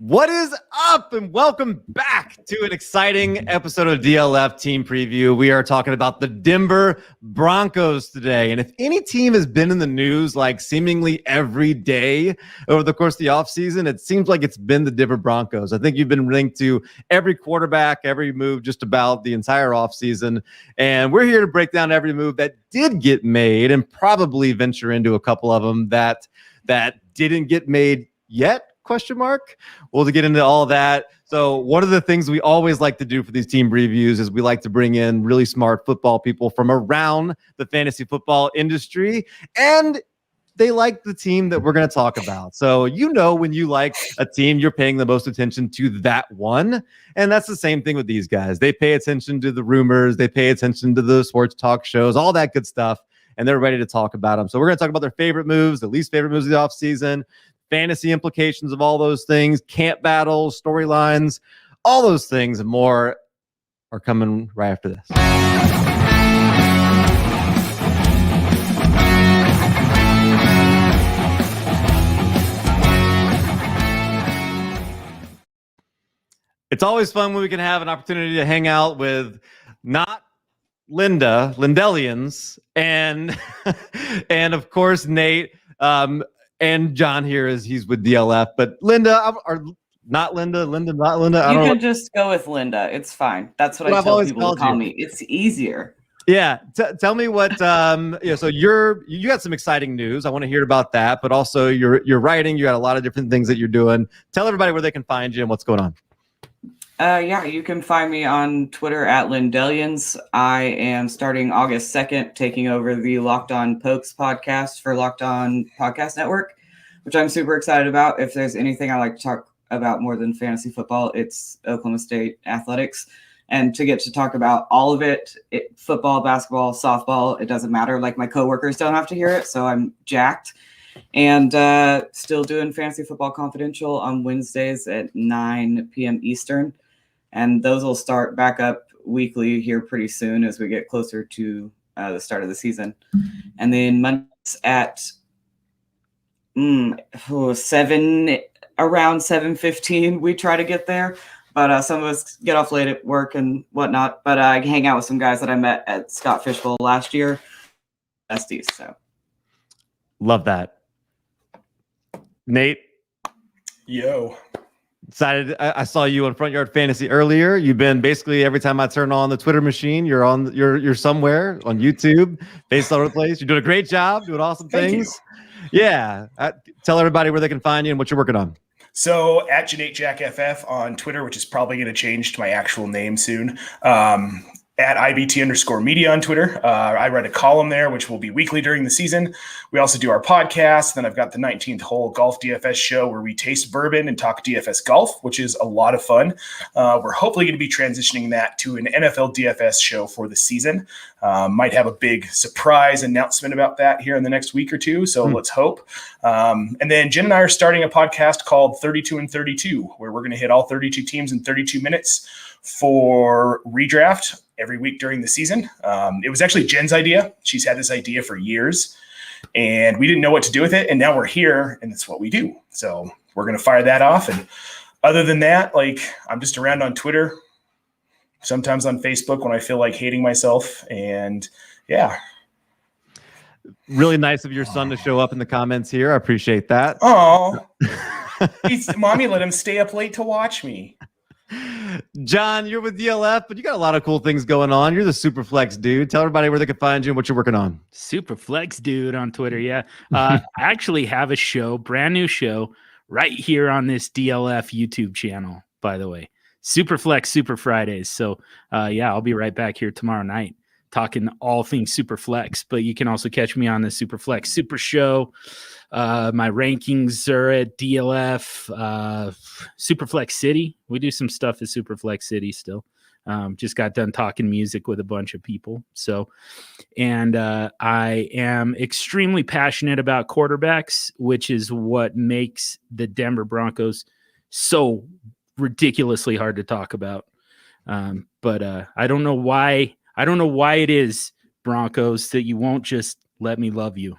What is up, and welcome back to an exciting episode of DLF Team Preview. We are talking about the Denver Broncos today. And if any team has been in the news like seemingly every day over the course of the offseason, it seems like it's been the Denver Broncos. I think you've been linked to every quarterback, every move just about the entire offseason. And we're here to break down every move that did get made and probably venture into a couple of them that didn't get made yet. Question mark. We'll get into all that. So one of the things we always like to do for these team reviews is we like to bring in really smart football people from around the fantasy football industry, and they like the team that we're going to talk about. So when you like a team, you're paying the most attention to that one, and that's the same thing with these guys. They pay attention to the rumors, they pay attention to the sports talk shows, all that good stuff, and they're ready to talk about them. So we're going to talk about their favorite moves, the least favorite moves of the offseason, fantasy implications of all those things, camp battles, storylines, all those things and more are coming right after this. It's always fun when we can have an opportunity to hang out with not Lindellians and of course Nate. And John here he's with DLF, but Linda, or not Linda. You can just go with Linda. It's fine. That's what I tell people to call me. It's easier. Yeah. Tell me what, so you got some exciting news. I want to hear about that, but also you're writing, you got a lot of different things that you're doing. Tell everybody where they can find you and what's going on. You can find me on Twitter at Lindellians. I am starting August 2nd, taking over the Locked On Pokes podcast for Locked On Podcast Network, which I'm super excited about. If there's anything I like to talk about more than fantasy football, it's Oklahoma State athletics. And to get to talk about all of it, football, basketball, softball, it doesn't matter. Like my coworkers don't have to hear it, so I'm jacked. And still doing Fantasy Football Confidential on Wednesdays at 9 p.m. Eastern. And those will start back up weekly here pretty soon as we get closer to the start of the season. And then Mondays at 7:15, we try to get there. But some of us get off late at work and whatnot. But I hang out with some guys that I met at Scott Fishbowl last year. Besties, so. Love that. Nate? Yo. Excited. I saw you on Front Yard Fantasy earlier. You've been basically every time I turn on the Twitter machine, you're somewhere on YouTube, based all over the place. You're doing a great job, doing awesome things. Yeah. Tell everybody where they can find you and what you're working on. So at JanateJackFF on Twitter, which is probably going to change to my actual name soon. At IBT_media on Twitter. I write a column there, which will be weekly during the season. We also do our podcast. Then I've got the 19th Hole Golf DFS show where we taste bourbon and talk DFS golf, which is a lot of fun. We're hopefully going to be transitioning that to an NFL DFS show for the season. Might have a big surprise announcement about that here in the next week or two. So let's hope. And then Jen and I are starting a podcast called 32 and 32, where we're going to hit all 32 teams in 32 minutes for redraft every week during the season. It was actually Jen's idea. She's had this idea for years, and we didn't know what to do with it. And now we're here, and it's what we do. So we're going to fire that off. And other than that, I'm just around on Twitter, sometimes on Facebook when I feel like hating myself. And yeah. Really nice of your son to show up in the comments here. I appreciate that. Oh, mommy let him stay up late to watch me. John, you're with DLF, but you got a lot of cool things going on. You're the Superflex dude. Tell everybody where they can find you and what you're working on. Superflex dude on Twitter, yeah. I actually have a show, brand new show, right here on this DLF YouTube channel, by the way. Superflex Super Fridays. So, I'll be right back here tomorrow night talking all things Superflex. But you can also catch me on the Superflex Super Show. My rankings are at DLF, Superflex City. We do some stuff at Superflex City still. Just got done talking music with a bunch of people. So, and I am extremely passionate about quarterbacks, which is what makes the Denver Broncos so ridiculously hard to talk about. But I don't know why. I don't know why it is, Broncos, that you won't just let me love you.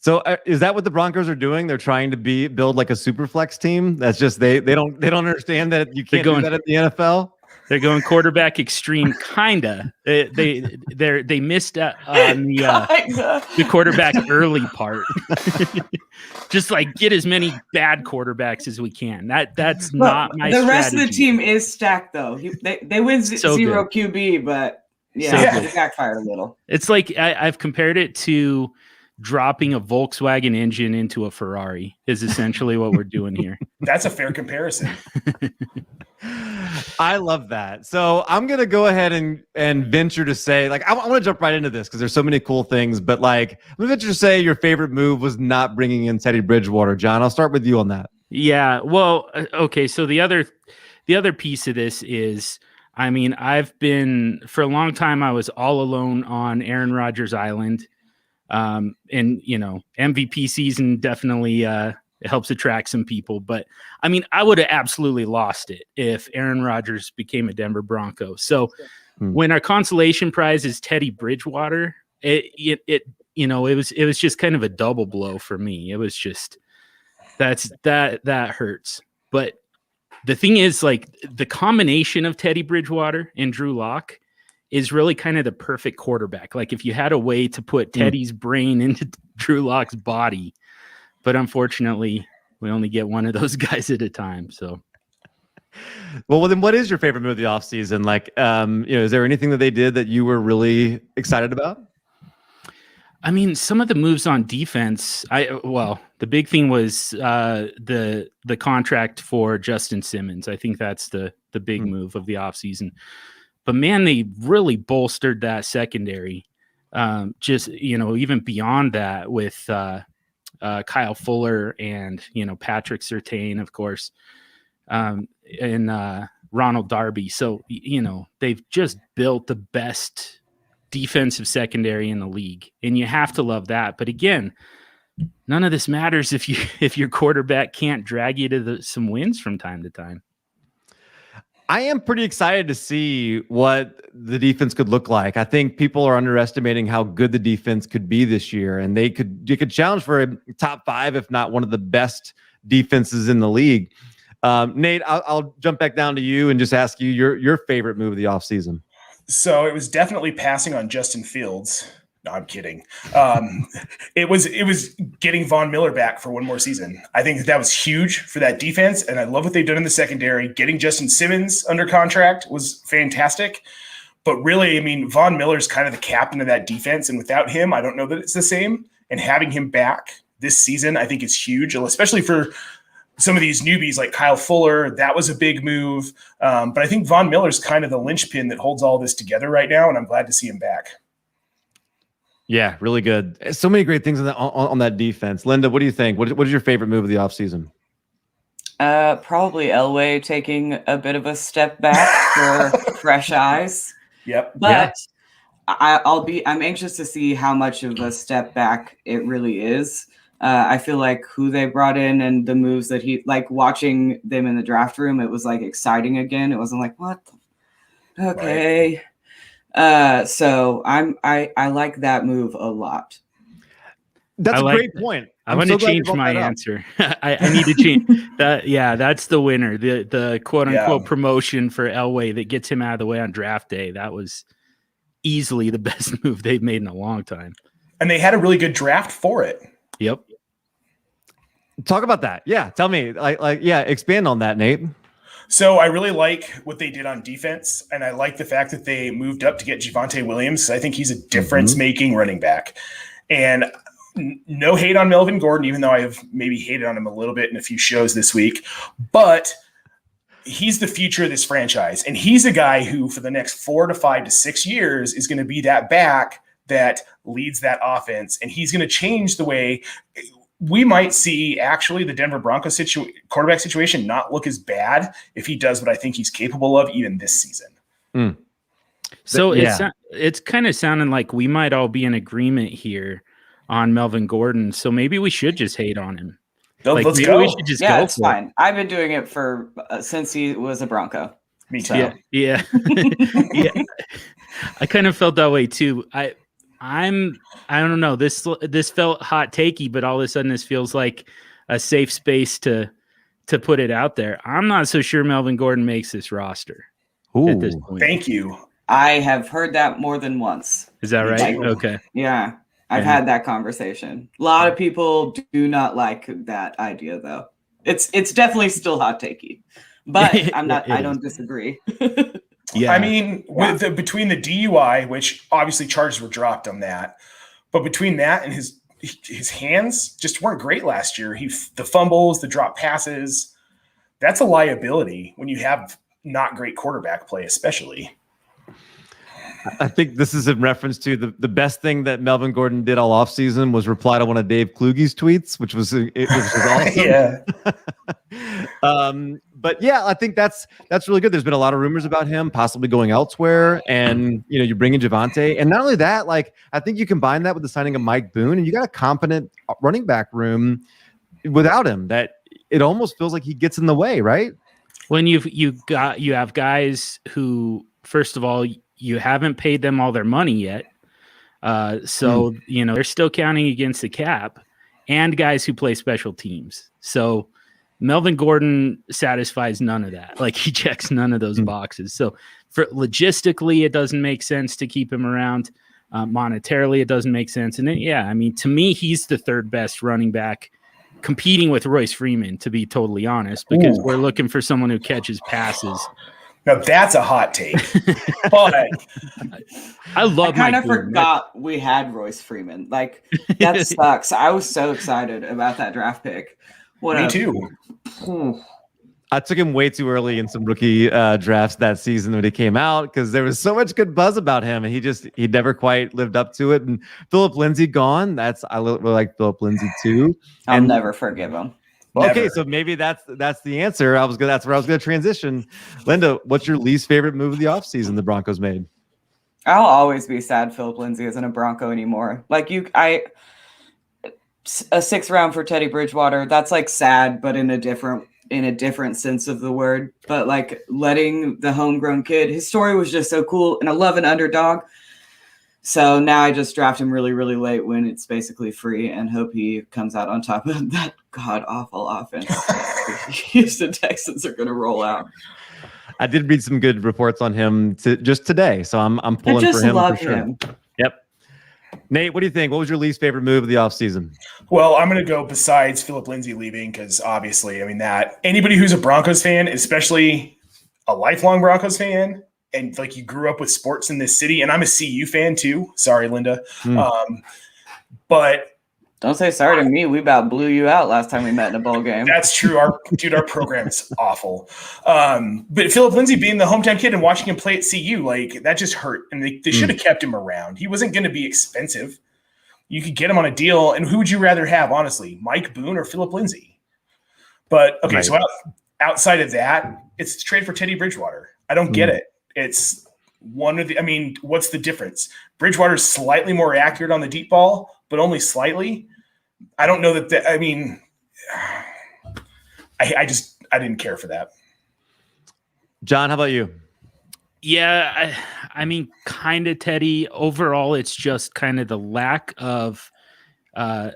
So is that what the Broncos are doing? They're trying to build like a super flex team. That's just they don't understand that you can't do that in the NFL. They're going quarterback extreme, kinda. They missed on the quarterback early part. Just like get as many bad quarterbacks as we can. That's not my strategy. The rest of the team is stacked though. They win zero QB, but it backfired a little. It's like I've compared it to dropping a Volkswagen engine into a Ferrari is essentially what we're doing here. That's a fair comparison. I love that. So I'm going to go ahead and venture to say, like, I want to jump right into this because there's so many cool things, but like, I'm going to venture to say your favorite move was not bringing in Teddy Bridgewater. John, I'll start with you on that. Yeah. Well, okay. So the other piece of this is, I mean, for a long time, I was all alone on Aaron Rodgers Island. And MVP season definitely it helps attract some people, but I mean, I would have absolutely lost it if Aaron Rodgers became a Denver Bronco. So when our consolation prize is Teddy Bridgewater, it was just kind of a double blow for me. It was just that hurts. But the thing is, like, the combination of Teddy Bridgewater and Drew Lock is really kind of the perfect quarterback. Like if you had a way to put Teddy's brain into Drew Lock's body, but unfortunately we only get one of those guys at a time. So, well, then what is your favorite move of the offseason? Like, is there anything that they did that you were really excited about? I mean, some of the moves on defense, the big thing was the contract for Justin Simmons. I think that's the big move of the offseason. But man, they really bolstered that secondary. Just, even beyond that with Kyle Fuller and, Patrick Surtain, of course, and Ronald Darby. So, they've just built the best defensive secondary in the league. And you have to love that. But again, none of this matters if your quarterback can't drag you to some wins from time to time. I am pretty excited to see what the defense could look like. I think people are underestimating how good the defense could be this year, and they could challenge for a top 5, if not one of the best defenses in the league. Nate, I'll jump back down to you and just ask you your favorite move of the offseason. So it was definitely passing on Justin Fields. No, I'm kidding. It was getting Von Miller back for one more season. I think that was huge for that defense, and I love what they've done in the secondary. Getting Justin Simmons under contract was fantastic. But really, I mean, Von Miller's kind of the captain of that defense, and without him, I don't know that it's the same. And having him back this season, I think is huge, especially for some of these newbies like Kyle Fuller. That was a big move. But I think Von Miller's kind of the linchpin that holds all this together right now, and I'm glad to see him back. Yeah, really good. So many great things on that defense. Linda, what do you think? What is your favorite move of the offseason? Probably Elway taking a bit of a step back for fresh eyes. Yep. But I'm anxious to see how much of a step back it really is. I feel like who they brought in and the moves that watching them in the draft room, it was like exciting again. It wasn't like, what? Okay. Right. So I like that move a lot. That's a great point. I'm going to change my answer. I need to change that. Yeah, that's the winner. The quote unquote promotion for Elway that gets him out of the way on draft day. That was easily the best move they've made in a long time. And they had a really good draft for it. Yep. Talk about that. Yeah. Tell me, expand on that, Nate. So I really like what they did on defense, and I like the fact that they moved up to get Javonte Williams. I think he's a difference-making running back. And no hate on Melvin Gordon, even though I have maybe hated on him a little bit in a few shows this week. But he's the future of this franchise, and he's a guy who for the next 4 to 5 to 6 years is going to be that back that leads that offense, and he's going to change the way – we might see actually the Denver Broncos quarterback situation not look as bad if he does what I think he's capable of even this season. So it's kind of sounding like we might all be in agreement here on Melvin Gordon. So maybe we should just hate on him. Let's go. We should just go. It's fine. It. I've been doing it for since he was a Bronco. Me too. Yeah. Yeah. I kind of felt that way too. I don't know. This felt hot takey, but all of a sudden this feels like a safe space to put it out there. I'm not so sure Melvin Gordon makes this roster at this point. Thank you. I have heard that more than once. Is that right? too. Okay. Yeah, I've had that conversation. A lot of people do not like that idea, though. It's definitely still hot takey, but I'm not. I don't disagree. Yeah. I mean, with between the DUI, which obviously charges were dropped on that, but between that and his hands just weren't great last year. The fumbles, the drop passes, that's a liability when you have not great quarterback play, especially. I think this is in reference to the best thing that Melvin Gordon did all offseason was reply to one of Dave Kluge's tweets, which was awesome. Yeah. But yeah, I think that's really good. There's been a lot of rumors about him possibly going elsewhere, and you bring in Javonte, and not only that, like I think you combine that with the signing of Mike Boone, and you got a competent running back room without him that it almost feels like he gets in the way, right? When you have guys who, first of all, you haven't paid them all their money yet, so they're still counting against the cap, and guys who play special teams. So Melvin Gordon satisfies none of that. Like he checks none of those boxes. So for logistically, it doesn't make sense to keep him around. Monetarily, it doesn't make sense. And to me, he's the third best running back, competing with Royce Freeman, to be totally honest, because we're looking for someone who catches passes. Now that's a hot take. But I kind of forgot we had Royce Freeman. Like that sucks. I was so excited about that draft pick. Me too. I took him way too early in some rookie drafts that season when he came out because there was so much good buzz about him, and he never quite lived up to it. And Philip Lindsay gone. I really like Philip Lindsay too. I'll never forgive him. Okay, so maybe that's the answer. That's where I was gonna transition. Linda, what's your least favorite move of the offseason the Broncos made? I'll always be sad Philip Lindsay isn't a Bronco anymore. Like a 6th round for Teddy Bridgewater, that's like sad, but in a different sense of the word. But like letting the homegrown kid, his story was just so cool, and I love an underdog. So now I just draft him really, really late when it's basically free, and hope he comes out on top of that god awful offense. Houston Texans are going to roll out. I did read some good reports on him just today, so I'm pulling for him for sure. Him. Yep. Nate, what do you think? What was your least favorite move of the offseason? Well, I'm going to go besides Philip Lindsay leaving because obviously, I mean, that anybody who's a Broncos fan, especially a lifelong Broncos fan, and like you grew up with sports in this city, and I'm a CU fan too. Sorry, Linda. But don't say sorry to me. We about blew you out last time we met in a bowl game. That's true. Our program is awful. But Philip Lindsay being the hometown kid and watching him play at CU, like that just hurt. And they should have kept him around. He wasn't going to be expensive. You could get him on a deal. And who would you rather have, honestly, Mike Boone or Philip Lindsay? But okay, so outside of that, it's trade for Teddy Bridgewater. I don't get it. It's one of the. I mean, what's the difference? Bridgewater's slightly more accurate on the deep ball, but only slightly. I don't know that. I mean, I didn't care for that. John, how about you? Yeah, I mean, kind of Teddy. Overall, it's just kind of the lack of, the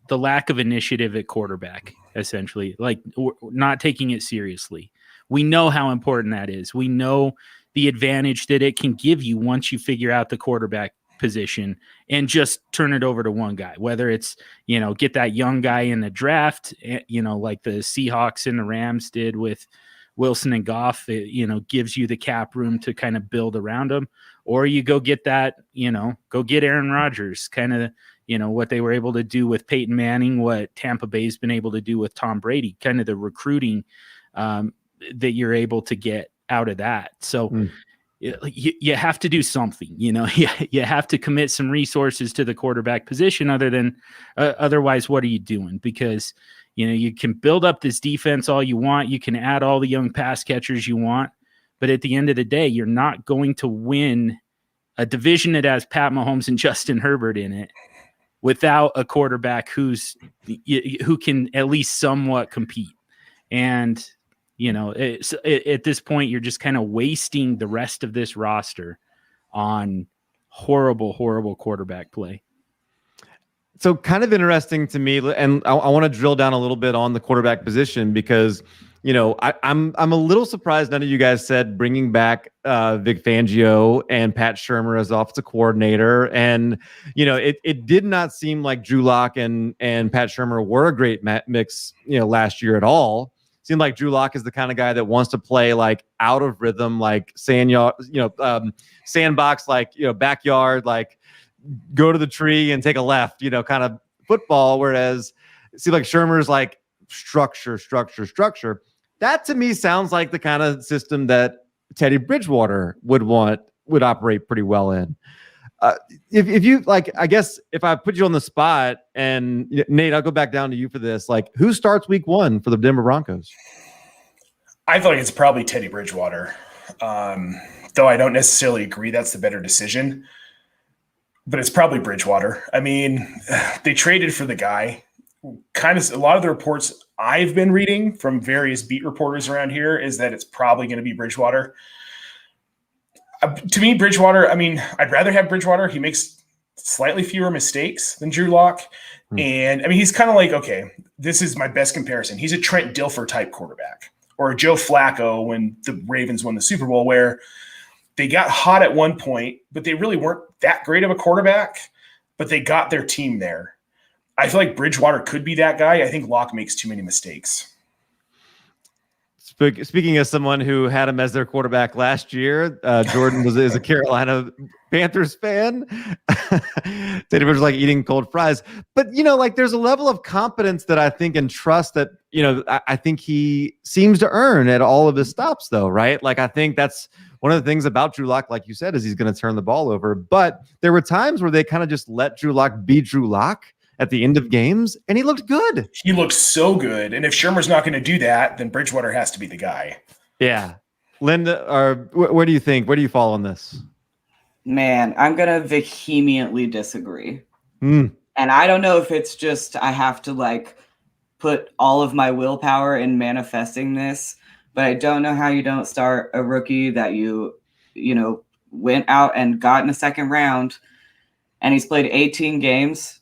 lack of initiative at quarterback. Essentially, like not taking it seriously. We know how important that is. We know the advantage that it can give you once you figure out the quarterback position and just turn it over to one guy, whether it's, get that young guy in the draft, like the Seahawks and the Rams did with Wilson and Goff, it, gives you the cap room to kind of build around them, or you go get that, go get Aaron Rodgers, kind of, what they were able to do with Peyton Manning, what Tampa Bay's been able to do with Tom Brady, kind of the recruiting that you're able to get out of that. So you have to do something, you have to commit some resources to the quarterback position otherwise, what are you doing? Because, you can build up this defense all you want. You can add all the young pass catchers you want, but at the end of the day, you're not going to win a division that has Pat Mahomes and Justin Herbert in it without a quarterback who can at least somewhat compete. And, at this point, you're just kind of wasting the rest of this roster on horrible quarterback play. So kind of interesting to me, and I want to drill down a little bit on the quarterback position because, I'm a little surprised none of you guys said bringing back Vic Fangio and Pat Shurmur as offensive coordinator. And, it did not seem like Drew Lock and Pat Shurmur were a great mix, last year at all. Seemed like Drew Lock is the kind of guy that wants to play like out of rhythm, like sandbox, like, backyard, like go to the tree and take a left, kind of football. Whereas it seems like Shurmur's like structure. That to me sounds like the kind of system that Teddy Bridgewater would operate pretty well in. If you like, I guess if I put you on the spot, and Nate, I'll go back down to you for this. Like, who starts week 1 for the Denver Broncos? I feel like it's probably Teddy Bridgewater, though I don't necessarily agree that's the better decision. But it's probably Bridgewater. I mean, they traded for the guy. Kind of a lot of the reports I've been reading from various beat reporters around here is that it's probably going to be Bridgewater. To me, Bridgewater, I mean, I'd rather have Bridgewater. He makes slightly fewer mistakes than Drew Lock. And I mean, he's kind of like, okay, this is my best comparison. He's a Trent Dilfer type quarterback, or a Joe Flacco when the Ravens won the Super Bowl, where they got hot at one point, but they really weren't that great of a quarterback, but they got their team there. I feel like Bridgewater could be that guy. I think Locke makes too many mistakes. Speaking as someone who had him as their quarterback last year, Jordan is a Carolina Panthers fan. Teddy was like eating cold fries. But, like there's a level of competence that I think and trust that, I think he seems to earn at all of his stops, though, right? Like I think that's one of the things about Drew Lock, like you said, is he's going to turn the ball over. But there were times where they kind of just let Drew Lock be Drew Lock at the end of games, and he looked good. He looked so good. And if Shurmur's not going to do that, then Bridgewater has to be the guy. Yeah. Linda, or where do you think? Where do you fall on this? Man, I'm going to vehemently disagree. Mm. And I don't know if it's just I have to like put all of my willpower in manifesting this, but I don't know how you don't start a rookie that you went out and got in the second round, and he's played 18 games.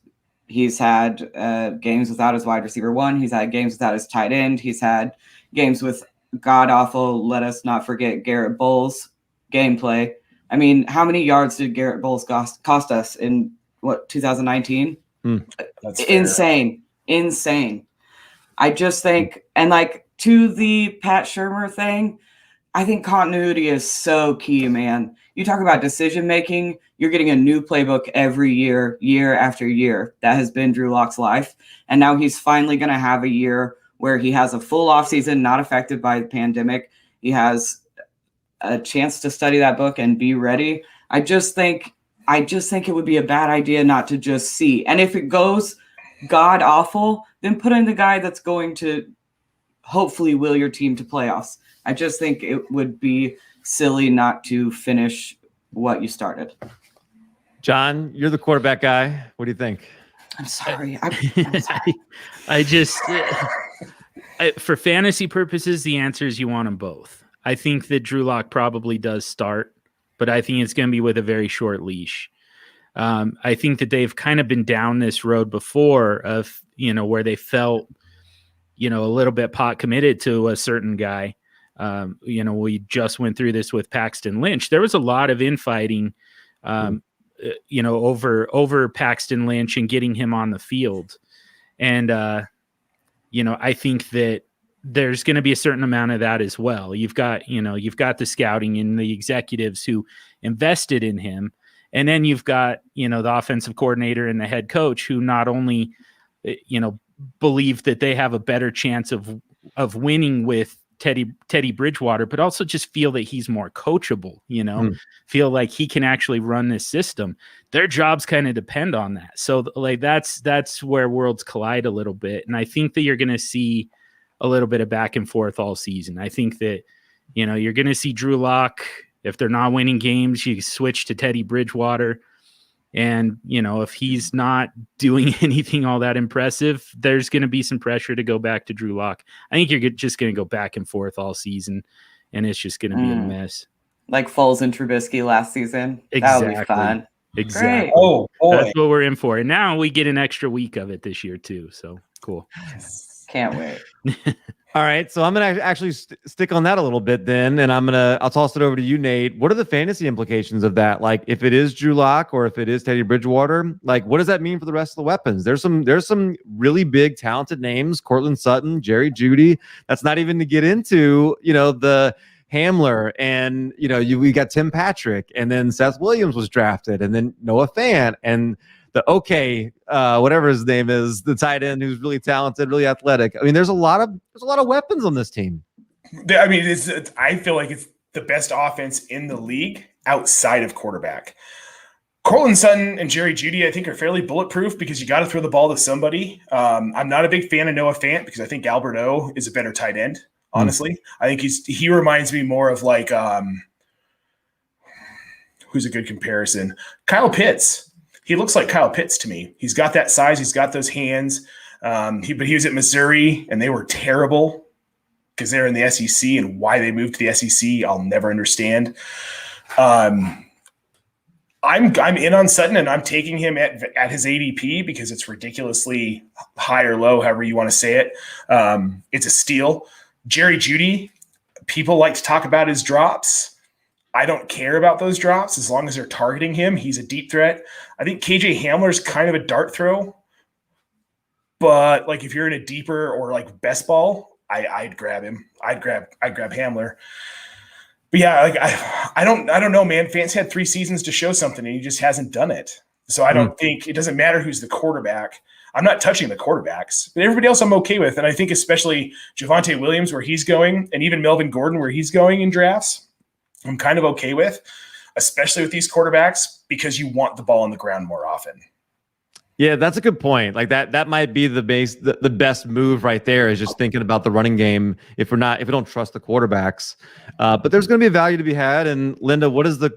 He's had games without his wide receiver 1. He's had games without his tight end. He's had games with god-awful, let us not forget, Garrett Bowles gameplay. I mean, how many yards did Garrett Bowles cost us in, 2019? That's Insane. I just think, and like to the Pat Shurmur thing, I think continuity is so key, man. You talk about decision-making, you're getting a new playbook every year, year after year. That has been Drew Lock's life. And now he's finally going to have a year where he has a full offseason, not affected by the pandemic. He has a chance to study that book and be ready. I just think it would be a bad idea not to just see. And if it goes god awful, then put in the guy that's going to hopefully will your team to playoffs. I just think it would be silly not to finish what you started. John, you're the quarterback guy. What do you think? I'm sorry. I'm sorry. I just, for fantasy purposes, the answer is you want them both. I think that Drew Lock probably does start, but I think it's going to be with a very short leash. I think that they've kind of been down this road before of, where they felt, a little bit pot committed to a certain guy. We just went through this with Paxton Lynch. There was a lot of infighting, over Paxton Lynch and getting him on the field. And, I think that there's going to be a certain amount of that as well. You've got the scouting and the executives who invested in him. And then you've got, the offensive coordinator and the head coach who not only, believe that they have a better chance of winning with Teddy Bridgewater, but also just feel that he's more coachable, feel like he can actually run this system. Their jobs kind of depend on that. So like, that's where worlds collide a little bit. And I think that you're going to see a little bit of back and forth all season. I think that, you're going to see Drew Lock. If they're not winning games, you switch to Teddy Bridgewater. And, if he's not doing anything all that impressive, there's going to be some pressure to go back to Drew Lock. I think you're just going to go back and forth all season, and it's just going to be a mess. Like Foles and Trubisky last season. Exactly. That would be fun. Exactly. Oh boy. That's what we're in for. And now we get an extra week of it this year too. So cool. Can't wait. All right, so I'm gonna actually stick on that a little bit then, and I'll toss it over to you, Nate. What are the fantasy implications of that? Like, if it is Drew Lock or if it is Teddy Bridgewater, like, what does that mean for the rest of the weapons? There's some really big, talented names: Cortland Sutton, Jerry Jeudy. That's not even to get into, the Hamler, and we got Tim Patrick, and then Seth Williams was drafted, and then Noah Fant, and whatever his name is, the tight end who's really talented, really athletic. I mean, there's a lot of weapons on this team. I mean, I feel like it's the best offense in the league outside of quarterback. Cortland Sutton and Jerry Jeudy, I think, are fairly bulletproof because you got to throw the ball to somebody. I'm not a big fan of Noah Fant because I think Albert O is a better tight end. Honestly, I think he reminds me more of like who's a good comparison? Kyle Pitts. He looks like Kyle Pitts to me. He's got that size. He's got those hands. But he was at Missouri, and they were terrible because they're in the SEC. And why they moved to the SEC, I'll never understand. I'm in on Sutton, and I'm taking him at his ADP because it's ridiculously high or low, however you want to say it. It's a steal. Jerry Jeudy, people like to talk about his drops. I don't care about those drops as long as they're targeting him. He's a deep threat. I think KJ Hamler's kind of a dart throw, but like if you're in a deeper or like best ball, I'd grab him. I'd grab Hamler. But yeah, like I don't know, man. Fant's had 3 seasons to show something, and he just hasn't done it. So I don't think it doesn't matter who's the quarterback. I'm not touching the quarterbacks, but everybody else I'm okay with. And I think especially Javonte Williams, where he's going, and even Melvin Gordon, where he's going in drafts, I'm kind of okay with, especially with these quarterbacks, because you want the ball on the ground more often. Yeah, that's a good point. Like that might be the best move right there, is just thinking about the running game if we don't trust the quarterbacks. But there's going to be a value to be had. And Linda, what does the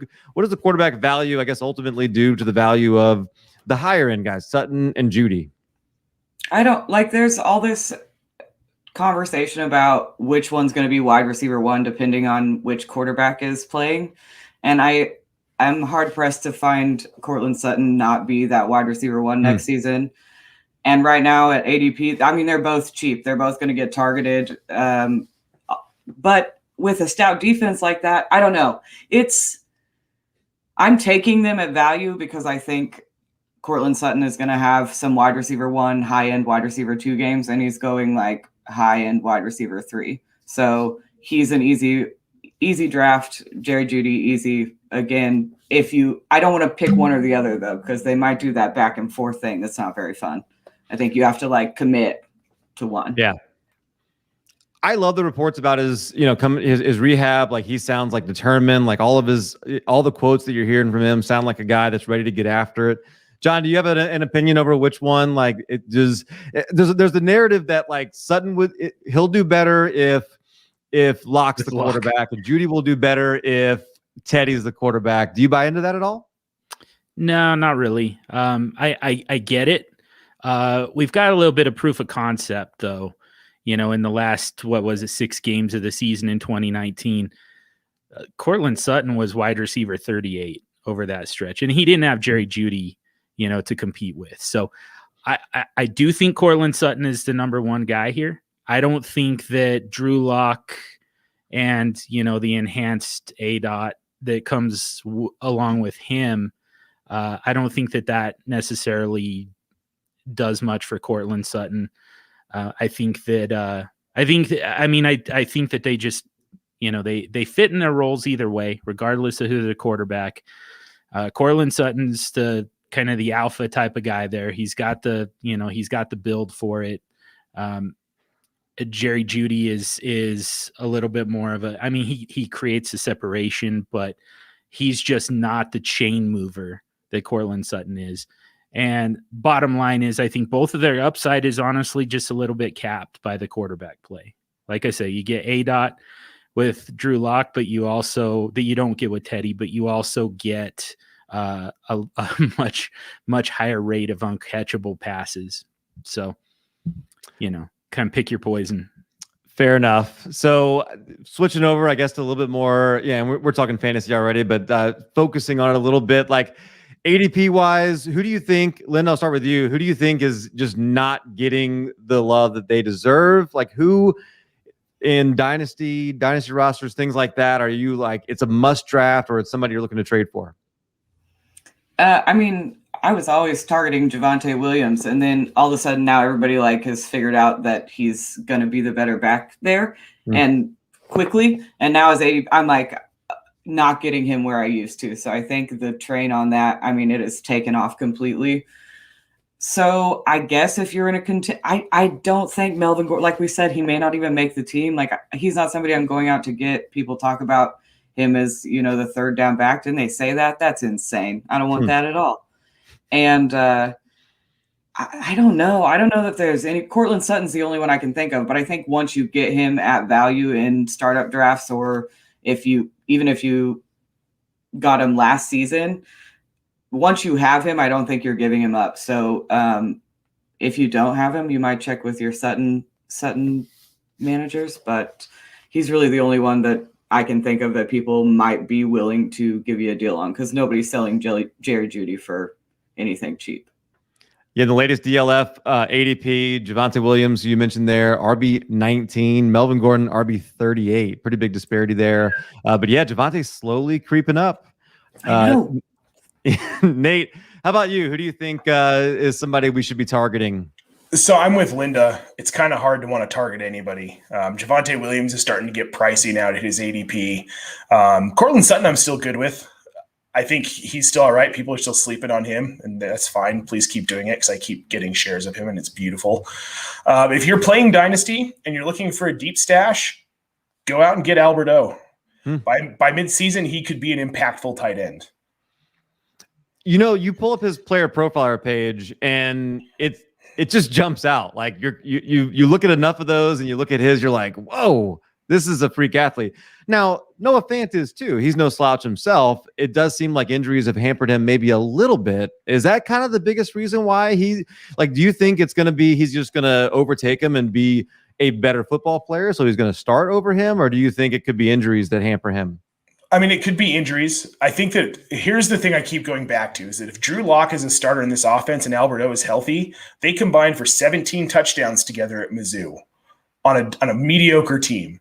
quarterback value, I guess, ultimately do to the value of the higher end guys, Sutton and Jeudy? I don't like. There's all this conversation about which one's going to be wide receiver 1 depending on which quarterback is playing, and I'm hard pressed to find Cortland Sutton not be that wide receiver 1 next season. And right now at ADP, I mean, they're both cheap, they're both going to get targeted, but with a stout defense like that, I don't know, I'm taking them at value because I think Cortland Sutton is going to have some wide receiver 1, high end wide receiver 2 games, and he's going like high-end wide receiver 3. So he's an easy draft. Jerry Jeudy, easy. Again, I don't want to pick one or the other though, because they might do that back and forth thing. That's not very fun. I think you have to like commit to one. Yeah. I love the reports about his rehab. Like, he sounds like determined, like all the quotes that you're hearing from him sound like a guy that's ready to get after it. John, do you have an opinion over which one? Like, there's the narrative that like Sutton he'll do better if Lock's the quarterback, and Jeudy will do better if Teddy's the quarterback. Do you buy into that at all? No, not really. I get it. We've got a little bit of proof of concept though. In the last 6 games of the season in 2019, Cortland Sutton was wide receiver 38 over that stretch, and he didn't have Jerry Jeudy to compete with. So I do think Cortland Sutton is the number 1 guy here. I don't think that Drew Lock and, the enhanced ADOT that comes along with him, I don't think that necessarily does much for Cortland Sutton. I think that they just, they fit in their roles either way, regardless of who the quarterback. Cortland Sutton's the kind of the alpha type of guy there. He's got the build for it. Jerry Jeudy is a little bit more of he creates a separation, but he's just not the chain mover that Cortland Sutton is. And bottom line is, I think both of their upside is honestly just a little bit capped by the quarterback play. Like I say, you get ADOT with Drew Lock, but you also, that you don't get with Teddy, but you also get a much higher rate of uncatchable passes. So, kind of pick your poison. Fair enough. So switching over, I guess, to a little bit more. Yeah, and we're talking fantasy already, but focusing on it a little bit. Like, ADP wise, who do you think, Lynn, I'll start with you. Who do you think is just not getting the love that they deserve? Like who in dynasty rosters, things like that, are you like, it's a must draft or it's somebody you're looking to trade for? I mean, I was always targeting Javonte Williams, and then all of a sudden now everybody like has figured out that he's going to be the better back there and quickly. And now I'm like not getting him where I used to. So I think the train on that, I mean, it has taken off completely. So I guess if you're in a I don't think Melvin Gordon, like we said, he may not even make the team. Like he's not somebody I'm going out to get. People talk about him as, the third down back. Didn't they say that? That's insane. I don't want that at all. And I don't know. I don't know that there's any. Cortland Sutton's the only one I can think of. But I think once you get him at value in startup drafts, or even if you got him last season, once you have him, I don't think you're giving him up. So if you don't have him, you might check with your Sutton managers. But he's really the only one that I can think of that people might be willing to give you a deal on, because nobody's selling Jerry Jeudy for anything cheap. Yeah, the latest DLF ADP, Javonte Williams, you mentioned there, RB19, Melvin Gordon, RB38. Pretty big disparity there. But yeah, Javonte's slowly creeping up. I know. Nate, how about you? Who do you think is somebody we should be targeting? So I'm with Linda. It's kind of hard to want to target anybody. Javonte Williams is starting to get pricey now to his ADP. Cortland Sutton I'm still good with. I think he's still all right. People are still sleeping on him, and that's fine. Please keep doing it because I keep getting shares of him, and it's beautiful. If you're playing Dynasty and you're looking for a deep stash, go out and get Albert O. By midseason, he could be an impactful tight end. You pull up his player profiler page, and it just jumps out. Like you look at enough of those, and you look at his, you're like, whoa, this is a freak athlete. Now, Noah Fant is too. He's no slouch himself. It does seem like injuries have hampered him maybe a little bit. Is that kind of the biggest reason why do you think it's going to be, he's just going to overtake him and be a better football player, so he's going to start over him? Or do you think it could be injuries that hamper him? I mean, it could be injuries. I think that here's the thing I keep going back to is that if Drew Lock is a starter in this offense and Albert O is healthy, they combined for 17 touchdowns together at Mizzou on a mediocre team.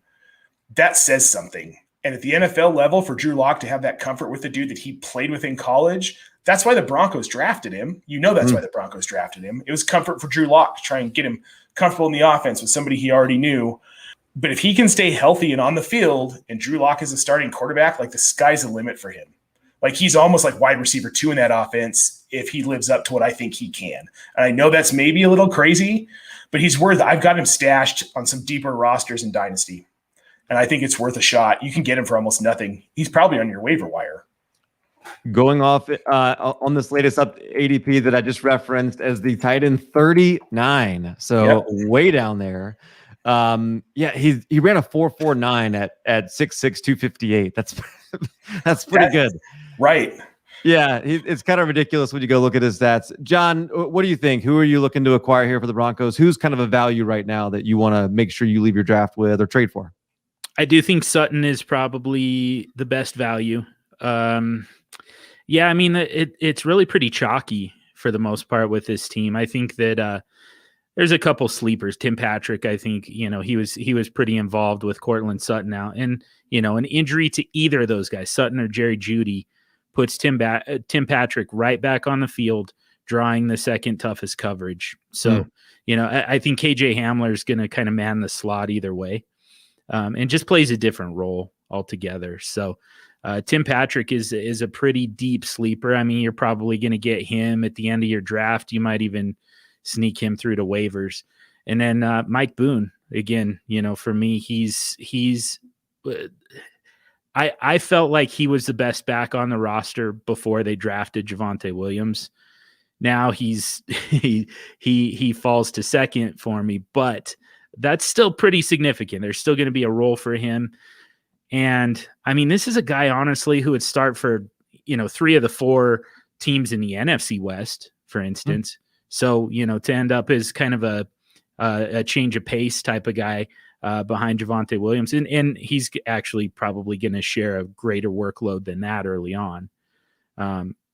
That says something. And at the NFL level, for Drew Lock to have that comfort with the dude that he played with in college, that's why the Broncos drafted him. That's why the Broncos drafted him. It was comfort for Drew Lock to try and get him comfortable in the offense with somebody he already knew. But if he can stay healthy and on the field, and Drew Lock is a starting quarterback, like the sky's the limit for him. Like he's almost like wide receiver 2 in that offense if he lives up to what I think he can. And I know that's maybe a little crazy, but I've got him stashed on some deeper rosters in Dynasty. And I think it's worth a shot. You can get him for almost nothing. He's probably on your waiver wire. Going off on this latest ADP that I just referenced as the tight end 39. So way down there. He ran a 4.49 at 6'6", 258. That's pretty good. Right. Yeah, it's kind of ridiculous when you go look at his stats. John, what do you think? Who are you looking to acquire here for the Broncos? Who's kind of a value right now that you want to make sure you leave your draft with or trade for? I do think Sutton is probably the best value. I mean, it's really pretty chalky for the most part with this team. I think that there's a couple sleepers. Tim Patrick, I think, he was pretty involved with Cortland Sutton now. And, an injury to either of those guys, Sutton or Jerry Jeudy, puts Tim Patrick right back on the field, drawing the second toughest coverage. So, I think KJ Hamler is going to kind of man the slot either way. And just plays a different role altogether. So Tim Patrick is a pretty deep sleeper. I mean, you're probably going to get him at the end of your draft. You might even sneak him through to waivers. And then Mike Boone, again, for me, I felt like he was the best back on the roster before they drafted Javonte Williams. Now he falls to second for me, but that's still pretty significant. There's still going to be a role for him. And I mean, this is a guy, honestly, who would start for, 3 of the 4 teams in the NFC West, for instance. So, to end up as kind of a change of pace type of guy behind Javonte Williams. And he's actually probably going to share a greater workload than that early on.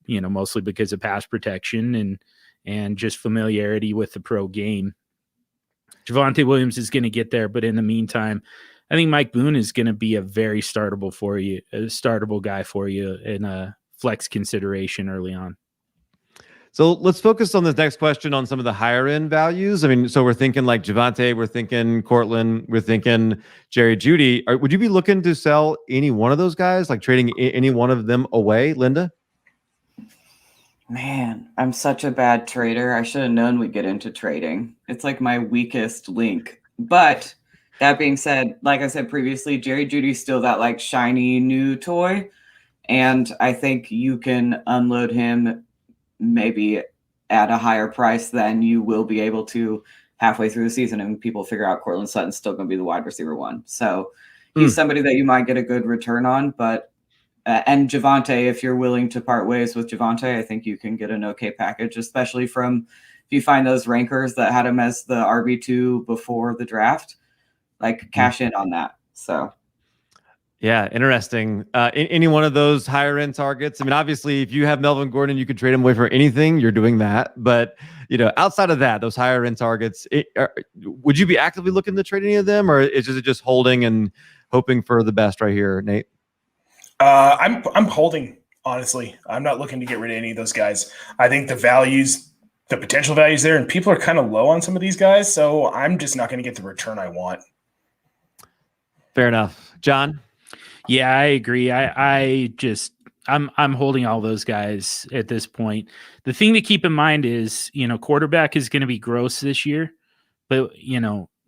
mostly because of pass protection and just familiarity with the pro game. Javonte Williams is going to get there, but in the meantime, I think Mike Boone is going to be a very startable guy for you in a flex consideration early on. So let's focus on this next question on some of the higher end values. I mean, so we're thinking like Javonte, we're thinking Cortland, we're thinking Jerry Jeudy. Would you be looking to sell any one of those guys, like trading any one of them away, Linda? Man, I'm such a bad trader. I should have known we'd get into trading. It's like my weakest link. But that being said, like I said previously, Jerry Jeudy's still that like shiny new toy. And I think you can unload him maybe at a higher price than you will be able to halfway through the season. And people figure out Cortland Sutton's still going to be the wide receiver one. So he's somebody that you might get a good return on. But and Javonte, if you're willing to part ways with Javonte, I think you can get an okay package, especially from if you find those rankers that had him as the RB2 before the draft, like cash in on that. So, yeah, interesting. Any one of those higher end targets. I mean, obviously, if you have Melvin Gordon, you could trade him away for anything. You're doing that, but outside of that, those higher end targets, would you be actively looking to trade any of them, or is it just holding and hoping for the best right here, Nate? I'm holding, honestly. I'm not looking to get rid of any of those guys. I think the potential values there, and people are kind of low on some of these guys, so I'm just not going to get the return I want. Fair enough. John? Yeah, I agree. I'm holding all those guys at this point. The thing to keep in mind is, quarterback is going to be gross this year, but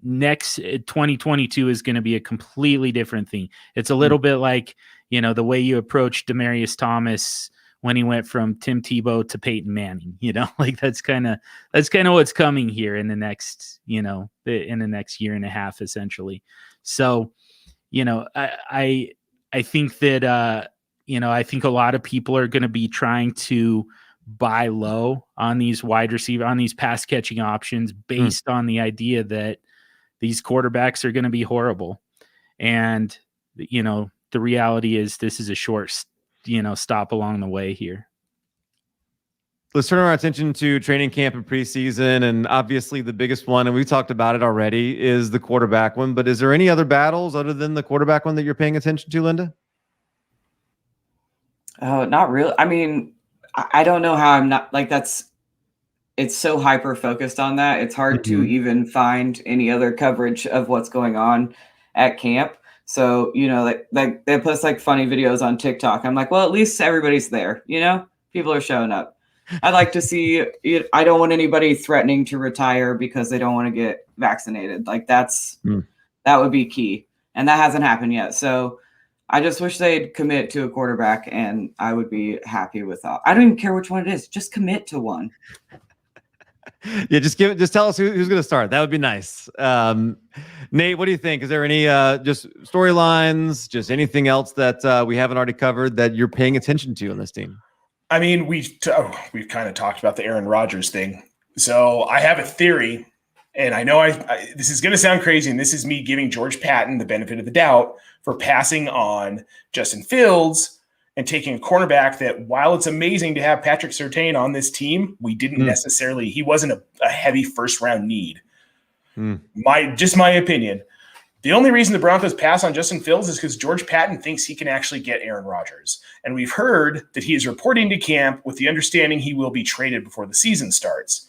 next 2022 is going to be a completely different thing. It's a little bit like, the way you approach Demaryius Thomas when he went from Tim Tebow to Peyton Manning, like that's kind of what's coming here in the next, in the next year and a half, essentially. So, I think that, I think a lot of people are going to be trying to buy low on these wide receiver, on these pass catching options based on the idea that these quarterbacks are going to be horrible. And, the reality is this is a short, stop along the way here. Let's turn our attention to training camp and preseason. And obviously the biggest one, and we talked about it already, is the quarterback one. But is there any other battles other than the quarterback one that you're paying attention to, Linda? Oh, not really. I mean, I don't know how I'm not like it's so hyper focused on that. It's hard to even find any other coverage of what's going on at camp. So, like they post like funny videos on TikTok. I'm like, well, at least everybody's there. People are showing up. I'd like to see it. I don't want anybody threatening to retire because they don't want to get vaccinated. Like that would be key. And that hasn't happened yet. So I just wish they'd commit to a quarterback and I would be happy with that. I don't even care which one it is. Just commit to one. Yeah, just tell us who's going to start. That would be nice. Nate, what do you think? Is there any just storylines, just anything else that we haven't already covered that you're paying attention to on this team? I mean, we've kind of talked about the Aaron Rodgers thing. So I have a theory, and I know this is going to sound crazy, and this is me giving George Patton the benefit of the doubt for passing on Justin Fields and taking a cornerback that, while it's amazing to have Patrick Surtain on this team, we didn't necessarily – he wasn't a heavy first-round need. My opinion. The only reason the Broncos pass on Justin Fields is because George Patton thinks he can actually get Aaron Rodgers. And we've heard that he is reporting to camp with the understanding he will be traded before the season starts.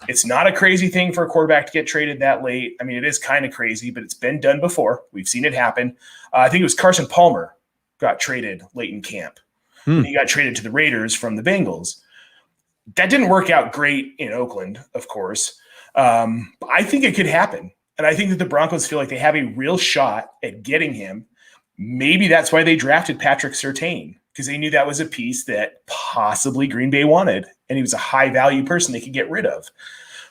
It's not a crazy thing for a quarterback to get traded that late. I mean, it is kind of crazy, but it's been done before. We've seen it happen. I think it was Carson Palmer got traded late in camp. He got traded to the Raiders from the Bengals. That didn't work out great in Oakland, of course. But I think it could happen. And I think that the Broncos feel like they have a real shot at getting him. Maybe that's why they drafted Patrick Surtain, because they knew that was a piece that possibly Green Bay wanted, and he was a high-value person they could get rid of.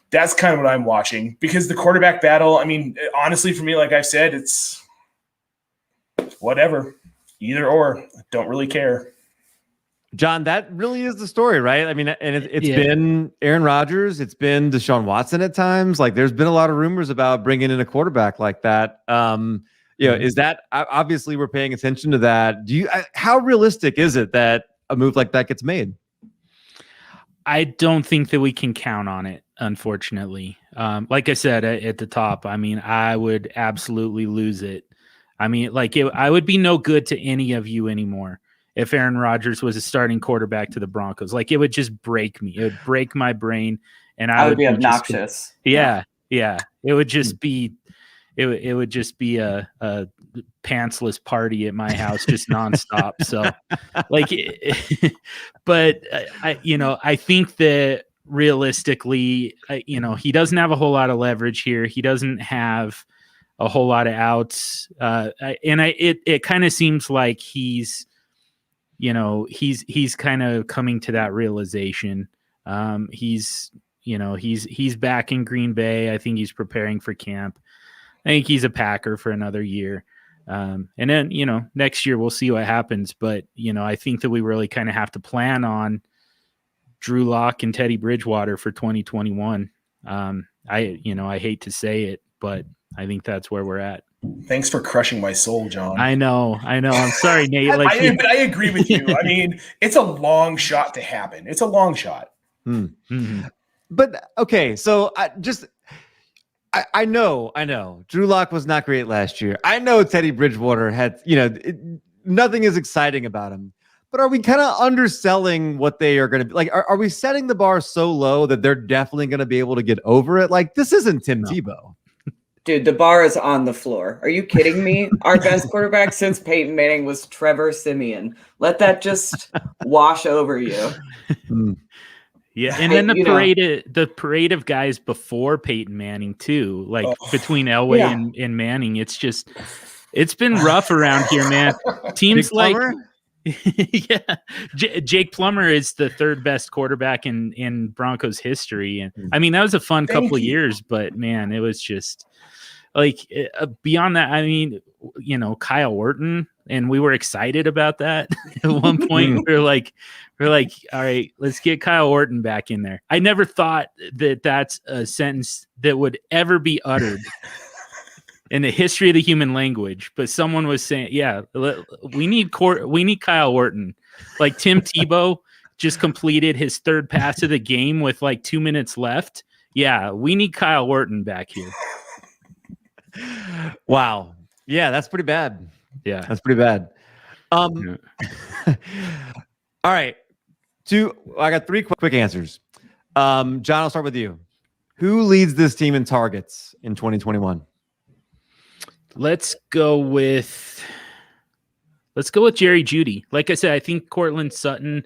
That's kind of what I'm watching, because the quarterback battle, I mean, honestly, for me, like I've said, it's whatever. Either or. Don't really care. John, that really is the story, right? I mean, and it's been Aaron Rodgers, it's been Deshaun Watson at times. Like, there's been a lot of rumors about bringing in a quarterback like that. Is that obviously we're paying attention to that? How realistic is it that a move like that gets made? I don't think that we can count on it, unfortunately. Like I said at the top, I mean, I would absolutely lose it. I mean, I would be no good to any of you anymore if Aaron Rodgers was a starting quarterback to the Broncos. Like, it would just break me. It would break my brain, and I would be obnoxious. Yeah. It would just be. It would just be a pantsless party at my house, just nonstop. So, but I think that realistically, he doesn't have a whole lot of leverage here. He doesn't have a whole lot of outs, it kind of seems like he's kind of coming to that realization. He's back in Green Bay. I think he's preparing for camp. I think he's a Packer for another year. And then, next year we'll see what happens. But, I think that we really kind of have to plan on Drew Lock and Teddy Bridgewater for 2021. I hate to say it, but I think that's where we're at. Thanks for crushing my soul, John. I know. I'm sorry, Nate. But I agree with you. I mean, it's a long shot to happen. It's a long shot. Mm-hmm. But okay, so I know Drew Lock was not great last year. I know Teddy Bridgewater had, nothing is exciting about him. But are we kind of underselling what they are going to be like? Are we setting the bar so low that they're definitely going to be able to get over it? Like, this isn't Tim Tebow. Dude, the bar is on the floor. Are you kidding me? Our best quarterback since Peyton Manning was Trevor Siemian. Let that just wash over you. Yeah, and then the parade of guys before Peyton Manning too, between Elway and Manning. It's been rough around here, man. Teams like Jake Plummer is the third best quarterback in Broncos history, and I mean that was a fun couple of years, but man, it was just beyond that. I mean, Kyle Orton, and we were excited about that at one point. We're like, all right, let's get Kyle Orton back in there. I never thought that that's a sentence that would ever be uttered in the history of the human language. But someone was saying, yeah, we need Kyle Orton. Like Tim Tebow just completed his third pass of the game with 2 minutes left. Yeah, we need Kyle Orton back here. Wow. Yeah, that's pretty bad. Yeah, that's pretty bad. All right. I got three quick answers. John, I'll start with you. Who leads this team in targets in 2021? Let's go with Jerry Jeudy. Like I said, I think Cortland Sutton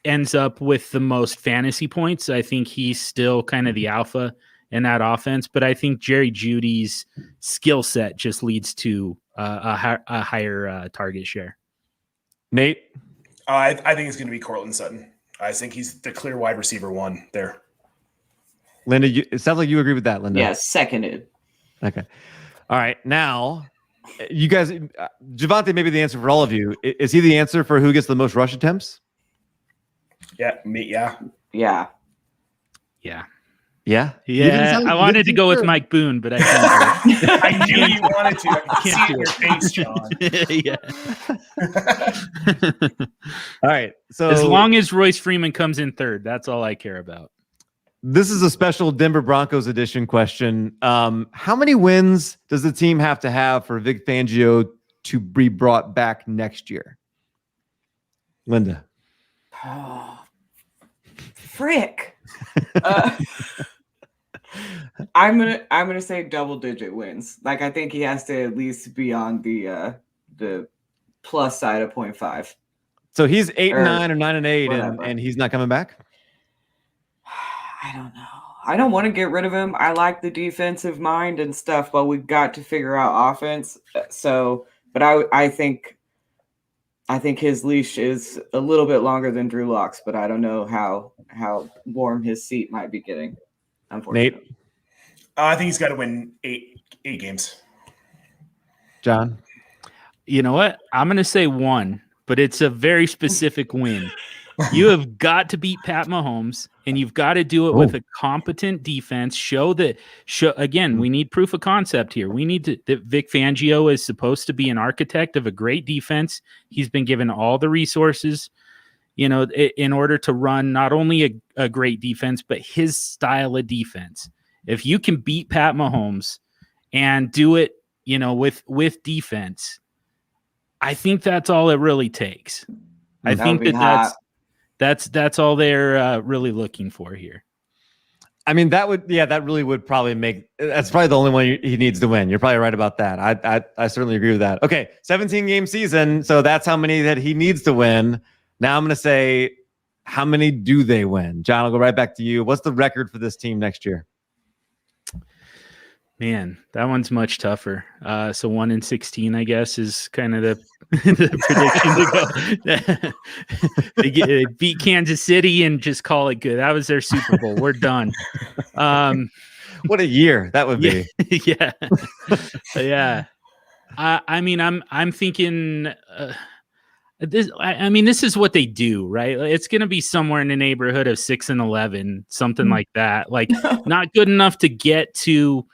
ends up with the most fantasy points. I think he's still kind of the alpha in that offense, but I think Jerry Jeudy's skill set just leads to a higher target share. Nate? I think it's going to be Cortland Sutton. I think he's the clear wide receiver one there. Linda, it sounds like you agree with that, Linda. Yes, seconded. Okay. All right. Now, you guys, Javonte may be the answer for all of you. Is he the answer for who gets the most rush attempts? Yeah, me. Yeah. Yeah. Yeah. Yeah. Yeah. I wanted to go with Mike Boone, but I can't. I knew you wanted to. I can see it in your face, John. Yeah. All right. So as long as Royce Freeman comes in third, that's all I care about. This is a special Denver Broncos edition question. How many wins does the team have to have for Vic Fangio to be brought back next year? Linda. Oh, frick. I'm gonna say double-digit wins. I think he has to at least be on the plus side of 0.5. So he's 8-9 or 9-8, and he's not coming back. I don't know. I don't want to get rid of him. I like the defensive mind and stuff, but we've got to figure out offense. So, but I think his leash is a little bit longer than Drew Lock's, but I don't know how warm his seat might be getting. Unfortunately, Nate, I think he's got to win eight games. John, you know what? I'm going to say 1, but it's a very specific win. You have got to beat Pat Mahomes, and you've got to do it with a competent defense. Again, we need proof of concept here. We need that Vic Fangio is supposed to be an architect of a great defense. He's been given all the resources. in order to run not only a great defense, but his style of defense. If you can beat Pat Mahomes and do it, with defense, I think that's all it really takes. I think that's all they're really looking for here. I mean, that really would probably that's probably the only one he needs to win. You're probably right about that. I certainly agree with that. Okay, 17 game season. So that's how many that he needs to win. Now I'm going to say, how many do they win? John, I'll go right back to you. What's the record for this team next year? Man, that one's much tougher. So 1-16, I guess, is kind of the prediction to go. They beat Kansas City and just call it good. That was their Super Bowl. We're done. What a year that would be. Yeah. Yeah. I mean, I'm thinking this. I mean, this is what they do, right? It's going to be somewhere in the neighborhood of 6-11, something like that. Like, not good enough to get to,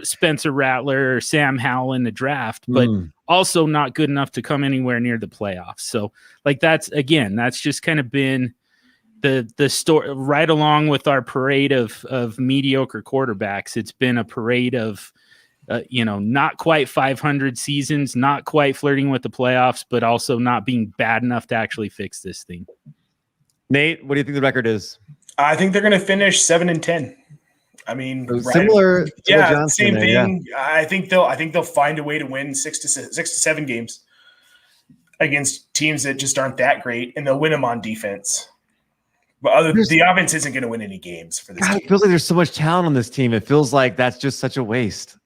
Spencer Rattler or Sam Howell in the draft, but also not good enough to come anywhere near the playoffs. So, like, that's just kind of been the story right along with our parade of mediocre quarterbacks. It's been a parade of not quite 500 seasons, not quite flirting with the playoffs, but also not being bad enough to actually fix this thing. Nate, what do you think the record is? I think they're going to finish 7-10. I mean, similar. Yeah, same thing. Yeah. I think they'll find a way to win 6 to 7 games against teams that just aren't that great, and they'll win them on defense. But the offense isn't going to win any games for this team. It feels like there's so much talent on this team. It feels like that's just such a waste.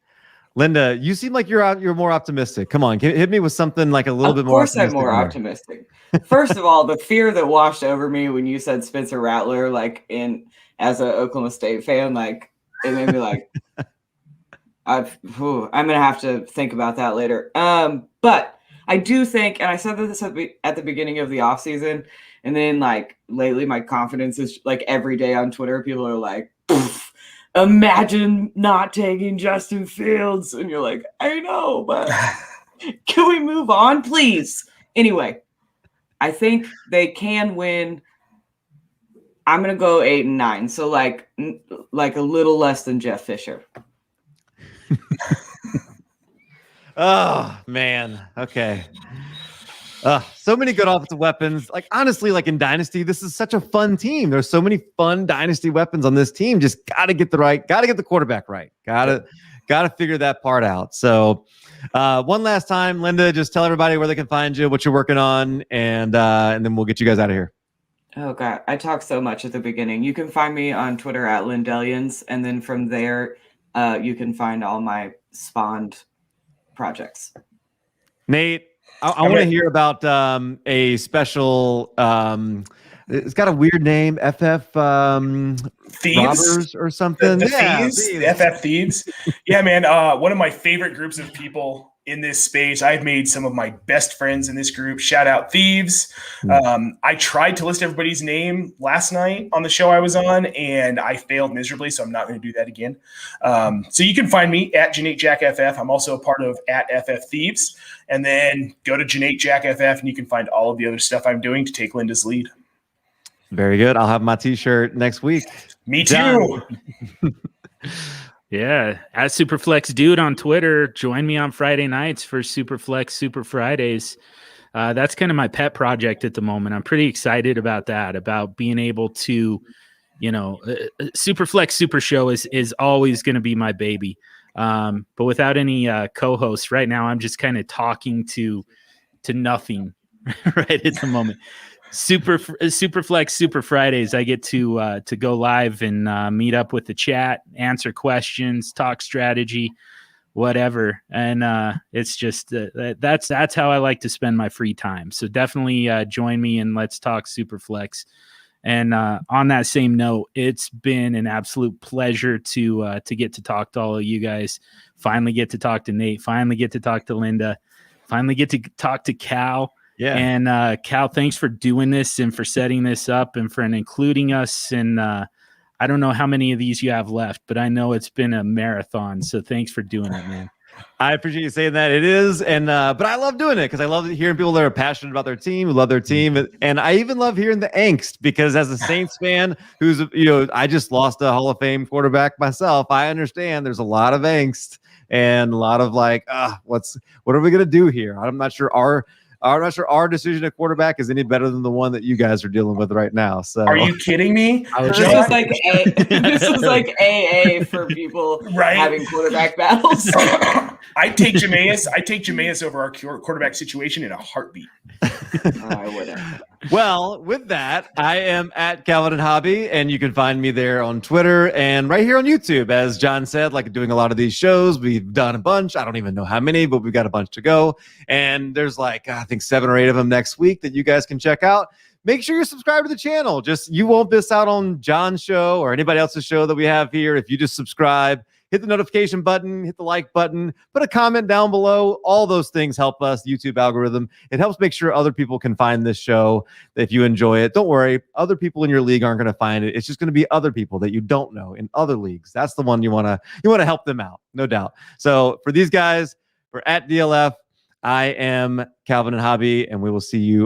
Linda, you seem like you're more optimistic. Come on, hit me with something like a little bit more. Of course, I'm more optimistic. First of all, the fear that washed over me when you said Spencer Rattler, as an Oklahoma State fan, it made me I'm gonna have to think about that later. But I do think, and I said this at the beginning of the offseason, and then lately my confidence is every day on Twitter, people are like, imagine not taking Justin Fields. And you're like, I know, but can we move on, please? Anyway, I think they can win. I'm going to go 8-9. So like a little less than Jeff Fisher. Oh, man. Okay. So many good offensive weapons. Honestly, in Dynasty, this is such a fun team. There's so many fun Dynasty weapons on this team. Just got to get the quarterback right. Got to figure that part out. So one last time, Linda, just tell everybody where they can find you, what you're working on, and then we'll get you guys out of here. Oh, God. I talked so much at the beginning. You can find me on Twitter at Lindellians, and then from there, you can find all my spawned projects. Nate, I want to hear about a special. It's got a weird name, FF Thieves Robbers or something. The Thieves, the FF Thieves. Yeah, man. One of my favorite groups of people in this space. I've made some of my best friends in this group. Shout out Thieves. I tried to list everybody's name last night on the show I was on, and I failed miserably, so I'm not going to do that again. So you can find me at JanateJackFF. I'm also a part of at FF Thieves. And then go to JanateJackFF, and you can find all of the other stuff I'm doing to take Linda's lead. Very good. I'll have my t-shirt next week. Me too. Yeah, at Superflex Dude on Twitter. Join me on Friday nights for Superflex Super Fridays. That's kind of my pet project at the moment. I'm pretty excited about that, about being able to, Superflex Super Show is always going to be my baby. But without any co-hosts right now, I'm just kind of talking to nothing right at the moment. Superflex Super Fridays, I get to go live and meet up with the chat, answer questions, talk strategy, whatever. And it's just that's how I like to spend my free time. So definitely join me and let's talk Superflex. And on that same note, it's been an absolute pleasure to get to talk to all of you guys. Finally get to talk to Nate. Finally get to talk to Linda. Finally get to talk to Cal. Yeah. And Cal, thanks for doing this and for setting this up and for including us. And I don't know how many of these you have left, but I know it's been a marathon. So thanks for doing it, man. I appreciate you saying that. It is, and but I love doing it because I love hearing people that are passionate about their team, who love their team, and I even love hearing the angst because as a Saints fan, who's I just lost a Hall of Fame quarterback myself. I understand there's a lot of angst and a lot of like, what are we gonna do here? I'm not sure our decision at quarterback is any better than the one that you guys are dealing with right now. So, are you kidding me? This was like AA for people having quarterback battles. I take Jameis over our quarterback situation in a heartbeat. I wouldn't. Well, with that, I am at Calvin and Hobby, and you can find me there on Twitter and right here on YouTube. As John said, like doing a lot of these shows, we've done a bunch. I don't even know how many, but we've got a bunch to go. And there's like, I think 7 or 8 of them next week that you guys can check out. Make sure you're subscribed to the channel. You won't miss out on John's show or anybody else's show that we have here. If you just subscribe, hit the notification button, hit the like button, put a comment down below. All those things help us, the YouTube algorithm. It helps make sure other people can find this show. If you enjoy it, don't worry. Other people in your league aren't going to find it. It's just going to be other people that you don't know in other leagues. That's the one you want to help them out, no doubt. So for these guys, we're at DLF. I am Calvin and Hobby, and we will see you